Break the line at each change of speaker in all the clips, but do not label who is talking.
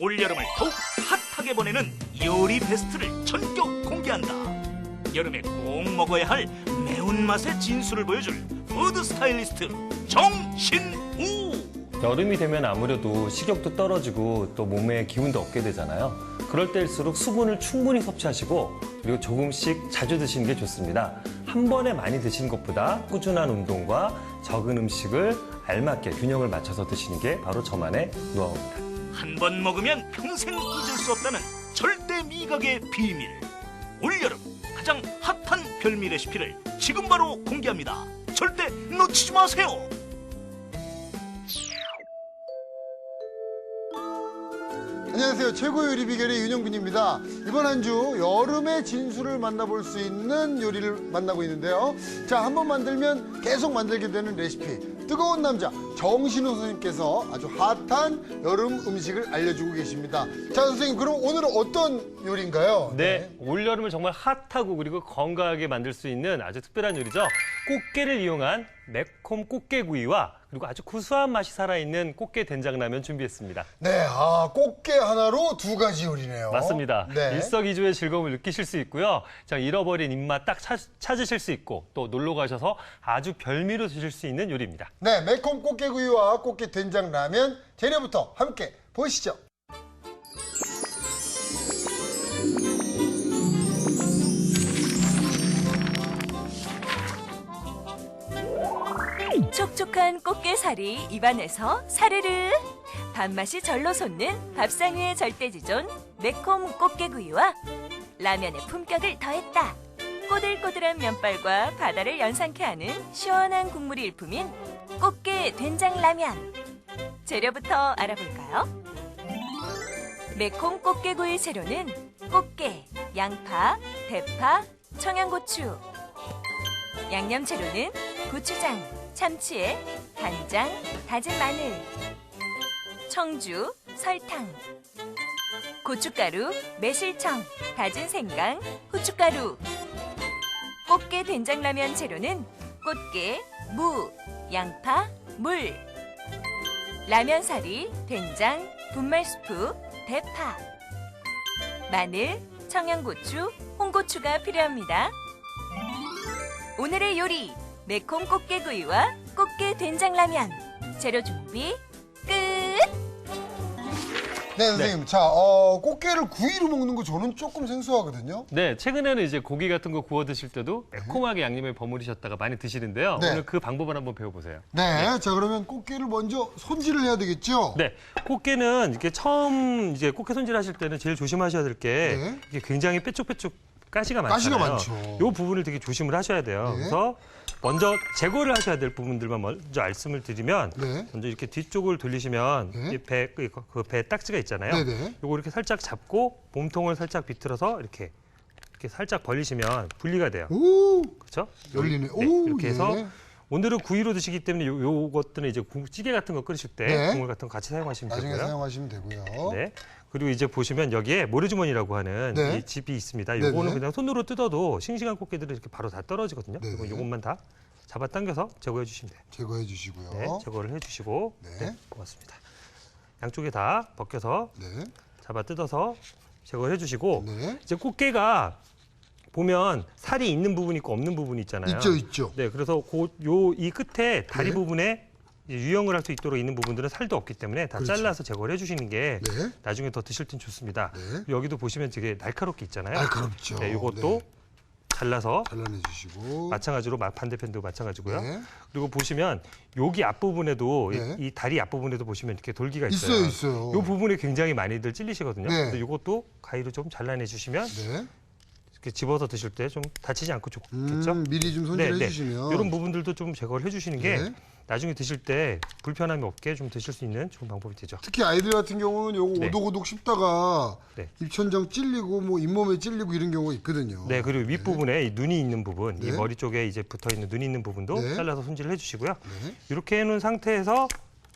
올여름을 더욱 핫하게 보내는 요리 베스트를 전격 공개한다. 여름에 꼭 먹어야 할 매운맛의 진수를 보여줄 푸드 스타일리스트 정신우.
여름이 되면 아무래도 식욕도 떨어지고 또 몸에 기운도 없게 되잖아요. 그럴 때일수록 수분을 충분히 섭취하시고 그리고 조금씩 자주 드시는 게 좋습니다. 한 번에 많이 드시는 것보다 꾸준한 운동과 적은 음식을 알맞게 균형을 맞춰서 드시는 게 바로 저만의 노하우입니다.
한 번 먹으면 평생 잊을 수 없다는 절대 미각의 비밀. 올여름 가장 핫한 별미 레시피를 지금 바로 공개합니다. 절대 놓치지 마세요.
안녕하세요. 최고 요리 비결의 윤영빈입니다. 이번 한 주 여름의 진수를 만나볼 수 있는 요리를 만나고 있는데요. 자, 한번 만들면 계속 만들게 되는 레시피. 뜨거운 남자 정신우 선생님께서 아주 핫한 여름 음식을 알려주고 계십니다. 자, 선생님, 그럼 오늘은 어떤 요리인가요?
네, 올여름을 정말 핫하고 그리고 건강하게 만들 수 있는 아주 특별한 요리죠. 꽃게를 이용한 매콤 꽃게구이와 그리고 아주 구수한 맛이 살아있는 꽃게 된장라면 준비했습니다.
네, 꽃게 하나로 두 가지 요리네요.
맞습니다.
네.
일석이조의 즐거움을 느끼실 수 있고요. 자, 잃어버린 입맛 딱 찾으실 수 있고 또 놀러 가셔서 아주 별미로 드실 수 있는 요리입니다.
네, 매콤 꽃게구이와 꽃게 된장라면 재료부터 함께 보시죠.
촉촉한 꽃게살이 입안에서 사르르 밥맛이 절로 솟는 밥상 위의 절대지존 매콤 꽃게구이와 라면의 품격을 더했다. 꼬들꼬들한 면발과 바다를 연상케 하는 시원한 국물이 일품인 꽃게 된장라면. 재료부터 알아볼까요? 매콤 꽃게구이 재료는 꽃게, 양파, 대파, 청양고추. 양념 재료는 고추장, 참치액, 간장, 다진 마늘, 청주, 설탕, 고춧가루, 매실청, 다진 생강, 후춧가루. 꽃게 된장라면 재료는 꽃게, 무, 양파, 물, 라면사리, 된장, 분말스프, 대파, 마늘, 청양고추, 홍고추가 필요합니다. 오늘의 요리! 매콤 꽃게구이와 꽃게 된장라면. 재료 준비 끝!
네, 선생님. 자, 꽃게를 구이로 먹는 거 저는 조금 생소하거든요.
네, 최근에는 이제 고기 같은 거 구워 드실 때도 매콤하게 양념에 버무리셨다가 많이 드시는데요.
네.
오늘 그 방법을 한번 배워보세요.
네, 자, 그러면 꽃게를 먼저 손질을 해야 되겠죠?
네, 꽃게는 이렇게 처음 이제 꽃게 손질하실 때는 제일 조심하셔야 될 게
네.
이게 굉장히 뾰족뾰족 가시가 많잖아요.
가시가 많죠.
이 부분을 되게 조심을 하셔야 돼요.
네.
그래서 먼저 제거를 하셔야 될 부분들만 먼저 말씀을 드리면
네.
먼저 이렇게 뒤쪽을 돌리시면
네.
이 배 딱지가 있잖아요.
네네.
요거 이렇게 살짝 잡고 몸통을 살짝 비틀어서 이렇게 살짝 벌리시면 분리가 돼요.
오,
그렇죠?
열리네.
네,
오,
이렇게 해서
예.
오늘은 구이로 드시기 때문에 요것들은 이제 찌개 같은 거 끓이실 때
네.
국물 같은 거 같이 사용하시면
나중에
되고요.
사용하시면 되고요.
네. 그리고 이제 보시면 여기에 모래주머니라고 하는
네.
이 집이 있습니다.
네네.
요거는 그냥 손으로 뜯어도 싱싱한 꽃게들은 이렇게 바로 다 떨어지거든요.
네네.
그리고 요것만 다 잡아당겨서 제거해 주시면 돼요.
제거해 주시고요.
네, 제거를 해주시고
네.
네, 고맙습니다. 양쪽에 다 벗겨서
네.
잡아 뜯어서 제거해 주시고
네.
이제 꽃게가 보면 살이 있는 부분이 있고 없는 부분이 있잖아요.
있죠, 있죠.
네, 그래서 이 끝에 다리
네.
부분에 이제 유형을 할 수 있도록 있는 부분들은 살도 없기 때문에 다
그렇죠.
잘라서 제거를 해주시는 게
네.
나중에 더 드실 땐 좋습니다.
네.
여기도 보시면 되게 날카롭게 있잖아요.
날카롭죠.
네, 이것도
네.
잘라서
잘라내 주시고.
마찬가지로 반대편도 마찬가지고요.
네.
그리고 보시면 여기 앞부분에도
네.
이 다리 앞부분에도 보시면 이렇게 돌기가 있어요.
있어요, 있어요.
이 부분에 굉장히 많이들 찔리시거든요.
네.
근데 이것도 가위로 좀 잘라내 주시면
네.
이렇게 집어서 드실 때 좀 다치지 않고 좋겠죠.
미리 좀 손질해 주시면.
이런 부분들도 좀 제거를 해주시는 게
네.
나중에 드실 때 불편함이 없게 좀 드실 수 있는 좋은 방법이 되죠.
특히 아이들 같은 경우는 요거
네.
오독오독 씹다가
네.
입천장 찔리고 뭐 잇몸에 찔리고 이런 경우가 있거든요.
네, 그리고 윗부분에 이 눈이 있는 부분,
네.
이 머리 쪽에 이제 붙어 있는 눈이 있는 부분도
네.
잘라서 손질을 해주시고요.
네.
이렇게 해놓은 상태에서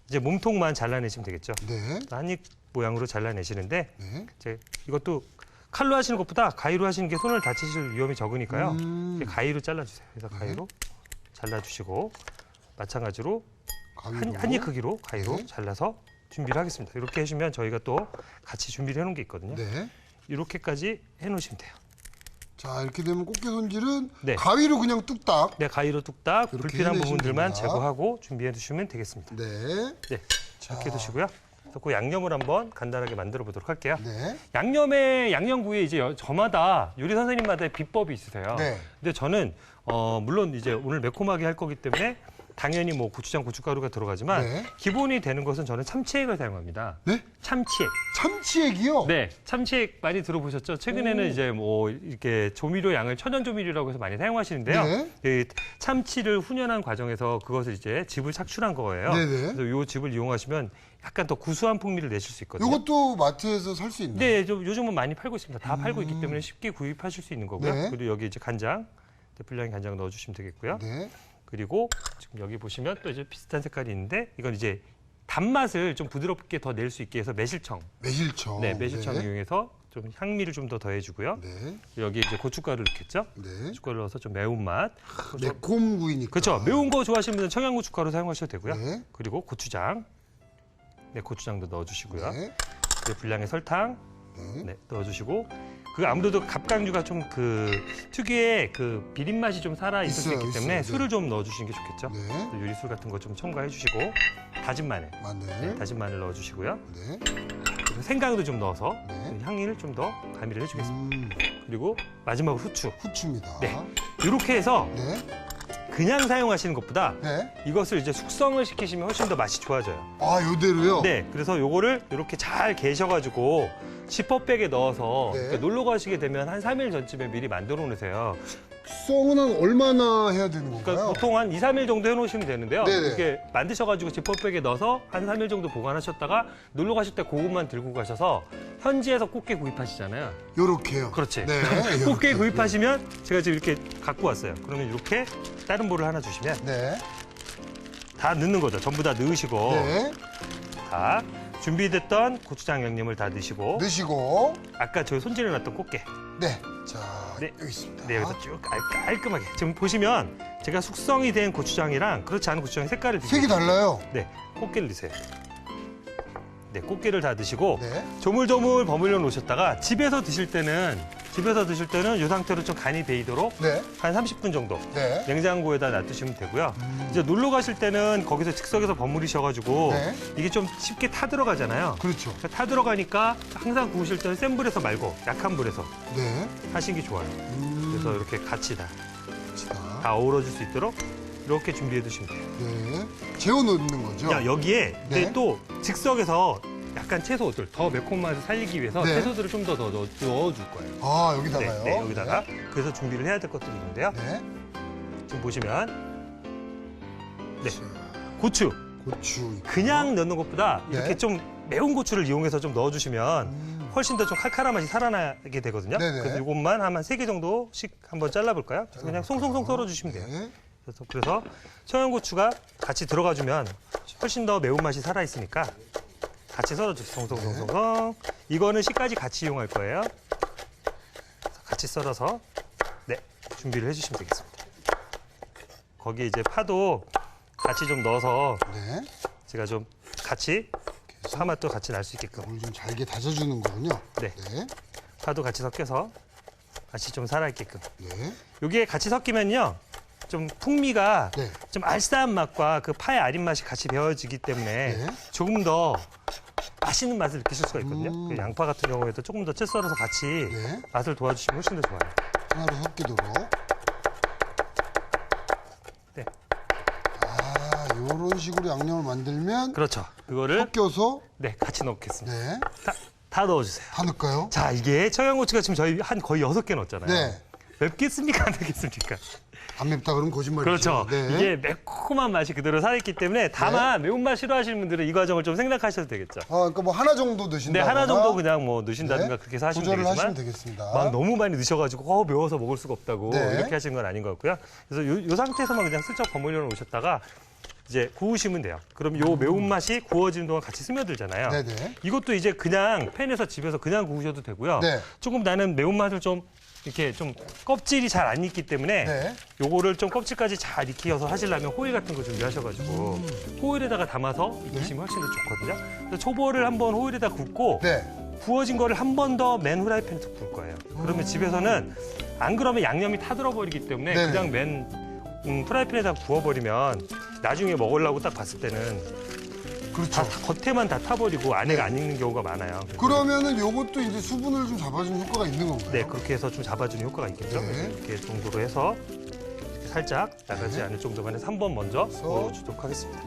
이제 몸통만 잘라내시면 되겠죠.
네.
한입 모양으로 잘라내시는데
네.
이제 이것도 칼로 하시는 것보다 가위로 하시는 게 손을 다치실 위험이 적으니까요. 이렇게 가위로 잘라주세요. 그래서 가위로 잘라주시고 마찬가지로
가위로.
한입 크기로 가위로
네.
잘라서
준비를 하겠습니다. 이렇게 해주면 저희가 또 같이 준비를 해놓은 게 있거든요.
네.
이렇게까지 해놓으시면 돼요.
자, 이렇게 되면 꽃게 손질은
네.
가위로 그냥 뚝딱.
네, 가위로 뚝딱
이렇게
불필요한
해내시면
부분들만
됩니다.
제거하고 준비해 두시면 되겠습니다.
네.
네, 이렇게 두시고요. 그래서 그 양념을 한번 간단하게 만들어 보도록 할게요.
네.
양념구이에 이제 저마다 요리 선생님마다 비법이 있으세요.
네.
근데 저는 물론 이제 오늘 매콤하게 할 거기 때문에 당연히 뭐 고추장, 고춧가루가 들어가지만
네.
기본이 되는 것은 저는 참치액을 사용합니다.
네?
참치액.
참치액이요?
네, 참치액 많이 들어보셨죠? 최근에는 이제 뭐 이렇게 조미료 양을 천연 조미료라고 해서 많이 사용하시는데요.
네.
이 참치를 훈연한 과정에서 그것을 이제 즙을 착출한 거예요.
네네.
그래서 이 즙을 이용하시면 약간 더 구수한 풍미를 내실 수 있거든요.
이것도 마트에서 살 수 있나요?
네, 요즘은 많이 팔고 있습니다. 다 팔고 있기 때문에 쉽게 구입하실 수 있는 거고요.
네.
그리고 여기 이제 간장, 분량의 간장 넣어주시면 되겠고요.
네.
그리고 지금 여기 보시면 또 이제 비슷한 색깔이 있는데 이건 이제 단맛을 좀 부드럽게 더 낼 수 있게 해서 매실청.
매실청.
네, 매실청 이용해서 좀 향미를 좀 더 더해주고요.
네.
여기 이제 고춧가루를 넣겠죠.
네.
고춧가루 넣어서 좀 매운맛.
매콤 구이니까.
그렇죠. 매운 거 좋아하시는 분은 청양고춧가루 사용하셔도 되고요.
네.
그리고 고추장. 네, 고추장도 넣어주시고요.
네.
그리고 분량의 설탕.
네.
네, 넣어주시고 그 아무래도 갑각류가 좀 그 특유의 그 비린 맛이 좀 살아 있을 수
있어요,
있기 때문에
있어요.
술을 좀 넣어주시는 게 좋겠죠.
네.
또 요리술 같은 거 좀 첨가해 주시고 다진 마늘,
마늘.
네, 다진 마늘 넣어주시고요.
네.
그리고 생강도 좀 넣어서
네.
향을 좀 더 가미를 해주겠습니다. 그리고 마지막으로 후추.
후추입니다.
네. 이렇게 해서
네.
그냥 사용하시는 것보다
네.
이것을 이제 숙성을 시키시면 훨씬 더 맛이 좋아져요.
아, 요대로요?
네, 그래서 요거를 이렇게 잘 개셔가지고 지퍼백에 넣어서
네.
이렇게 놀러 가시게 되면 한 3일 전쯤에 미리 만들어 놓으세요.
숙성은 한 얼마나 해야 되는 건가요?
그러니까 보통 한 2, 3일 정도 해놓으시면 되는데요.
네네.
이렇게 만드셔가지고 지퍼백에 넣어서 한 3일 정도 보관하셨다가 놀러 가실 때 그것만 들고 가셔서 현지에서 꽃게 구입하시잖아요.
요렇게요.
그렇지.
네.
꽃게
요렇게.
구입하시면 제가 지금 이렇게 갖고 왔어요. 그러면 이렇게 다른 볼을 하나 주시면
네.
다 넣는 거죠. 전부 다 넣으시고
네.
다 준비됐던 고추장 양념을 다 넣으시고
넣으시고.
아까 저희 손질해 놨던 꽃게
네. 자,
네.
여기 있습니다.
네, 여기서 쭉 깔끔하게 지금 보시면 제가 숙성이 된 고추장이랑 그렇지 않은 고추장의 색깔을
색이 달라요.
네, 꽃게를 넣으세요. 네, 꽃게를 다 넣으시고
네.
조물조물 버무려 놓으셨다가 집에서 드실 때는 이 상태로 좀 간이 배이도록
네.
한 30분 정도
네.
냉장고에다 놔두시면 되고요. 이제 놀러 가실 때는 거기서 즉석에서 버무리셔가지고
네.
이게 좀 쉽게 타 들어가잖아요.
그렇죠.
타 들어가니까 항상 구우실 때는 센 불에서 말고 약한 불에서
네.
하시는 게 좋아요. 그래서 이렇게 같이
자,
다 어우러질 수 있도록 이렇게 준비해 두시면 돼요.
네. 재워 넣는 거죠?
야, 여기에
네.
이제 또 즉석에서 약간 채소들 더 매콤 맛을 살리기 위해서
네.
채소들을 좀 더 넣어줄 거예요.
아,
네,
여기다가요?
네, 여기다가 그래서 준비를 해야 될 것들이 있는데요.
네.
지금 보시면 네,
자,
고추
고추. 있고요.
그냥 넣는 것보다
네.
이렇게 좀 매운 고추를 이용해서 좀 넣어주시면 훨씬 더 좀 칼칼한 맛이 살아나게 되거든요.
네네.
그래서 이것만 한 3개 정도씩 한번 잘라볼까요? 그냥 송송송 썰어주시면 돼요.
네.
그래서 청양고추가 같이 들어가주면 훨씬 더 매운맛이 살아있으니까 같이 썰어주세요. 송송송송. 이거는 씨까지 같이 이용할 거예요. 같이 썰어서 네 준비를 해주시면 되겠습니다. 거기에 이제 파도 같이 좀 넣어서
네.
제가 좀 같이 파 맛도 같이 날 수 있게끔
오늘 좀 잘게 다져주는 거군요.
네.
네.
파도 같이 섞여서 같이 좀 살아있게끔
네.
여기에 같이 섞이면요 좀 풍미가
네.
좀 알싸한 맛과 그 파의 아린 맛이 같이 배어지기 때문에
네.
조금 더 맛있는 맛을 느끼실 수가 있거든요. 그 양파 같은 경우에도 조금 더 채 썰어서 같이
네.
맛을 도와주시면 훨씬 더 좋아요.
하나로 섞이도록.
네.
아, 요런 식으로 양념을 만들면
그렇죠. 그거를
섞여서
네 같이 넣겠습니다.
네.
다 넣어주세요.
다 넣을까요?
자 이게 청양고추가 지금 저희 한 거의 6개 넣었잖아요.
네.
맵겠습니까 안 맵겠습니까?
안 맵다 그러면 거짓말이죠.
그렇죠.
네.
이게 매콤한 맛이 그대로 살아있기 때문에 다만 매운맛 싫어하시는 분들은 이 과정을 좀 생략하셔도 되겠죠.
아, 그러니까 뭐 하나 정도
네,
넣으신다거나
하나 정도 그냥 뭐 넣으신다든가
네.
그렇게 해서 하시면
조절을
되겠지만
하시면 되겠습니다.
막 너무 많이 넣으셔가지고 매워서 먹을 수가 없다고
네.
이렇게 하시는 건 아닌 것 같고요. 그래서 요 상태에서만 그냥 슬쩍 버무려 놓으셨다가 이제 구우시면 돼요. 그럼 요 매운맛이 구워지는 동안 같이 스며들잖아요.
네네.
이것도 이제 그냥 팬에서 집에서 그냥 구우셔도 되고요.
네.
조금 나는 매운맛을 좀 이렇게 좀 껍질이 잘 안 익기 때문에
네.
요거를 좀 껍질까지 잘 익혀서 하시려면 호일 같은 거 준비하셔가지고 호일에다가 담아서 익히시면 훨씬 더 좋거든요. 그래서 초벌을 한번 호일에다 굽고
네.
구워진 거를 한 번 더 맨 후라이팬에서 구울 거예요. 그러면 집에서는 안 그러면 양념이 타들어버리기 때문에
네네.
그냥 맨 프라이팬에다 구워버리면 나중에 먹으려고 딱 봤을 때는
그렇죠.
겉에만 다 타버리고 안에가
네.
안 익는 경우가 많아요.
그러면은 요것도 이제 수분을 좀 잡아주는 효과가 있는 건가요?
네, 그렇게 해서 좀 잡아주는 효과가 있겠죠.
네.
그래서 이렇게 정도로 해서 이렇게 살짝 나가지 않을 정도만 해서 한 번 먼저
그래서
구워주도록 하겠습니다.